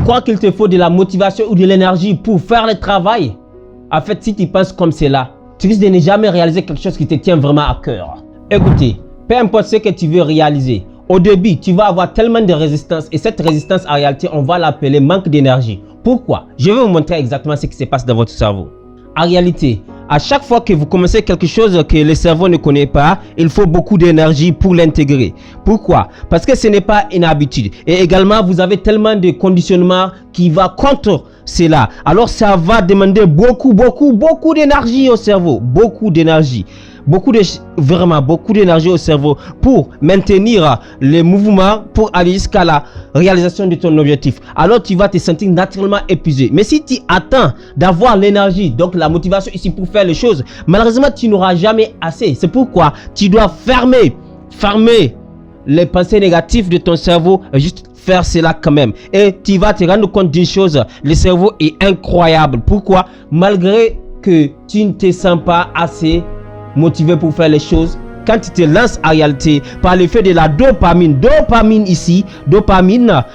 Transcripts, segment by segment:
crois qu'il te faut de la motivation ou de l'énergie pour faire le travail? En fait, si tu penses comme cela, tu risques de ne jamais réaliser quelque chose qui te tient vraiment à cœur. Écoutez, peu importe ce que tu veux réaliser, au début, tu vas avoir tellement de résistance et cette résistance, en réalité, on va l'appeler manque d'énergie. Pourquoi? Je vais vous montrer exactement ce qui se passe dans votre cerveau. En réalité, à chaque fois que vous commencez quelque chose que le cerveau ne connaît pas, il faut beaucoup d'énergie pour l'intégrer. Pourquoi? Parce que ce n'est pas une habitude. Et également, vous avez tellement de conditionnements qui vont contre cela. Alors, ça va demander beaucoup d'énergie au cerveau. Beaucoup d'énergie. Vraiment beaucoup d'énergie au cerveau pour maintenir les mouvements, pour aller jusqu'à la réalisation de ton objectif. Alors tu vas te sentir naturellement épuisé. Mais si tu attends d'avoir l'énergie, donc la motivation ici pour faire les choses, malheureusement tu n'auras jamais assez. C'est pourquoi tu dois fermer les pensées négatives de ton cerveau et juste faire cela quand même. Et tu vas te rendre compte d'une chose, le cerveau est incroyable. Pourquoi? Malgré que tu ne te sens pas assez motivé pour faire les choses, quand tu te lances en réalité par l'effet de la dopamine,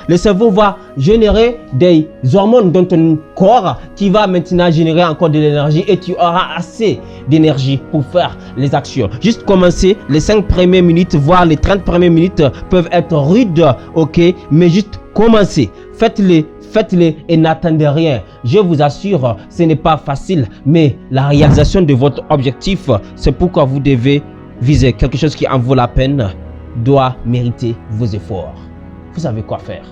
le cerveau va générer des hormones dans ton corps qui va maintenant générer encore de l'énergie et tu auras assez d'énergie pour faire les actions. Juste commencer, les 5 premières minutes, voire les 30 premières minutes peuvent être rudes, ok, mais juste commencer, faites-les et n'attendez rien. Je vous assure, ce n'est pas facile, mais la réalisation de votre objectif, c'est pourquoi vous devez viser quelque chose qui en vaut la peine, doit mériter vos efforts. Vous savez quoi faire.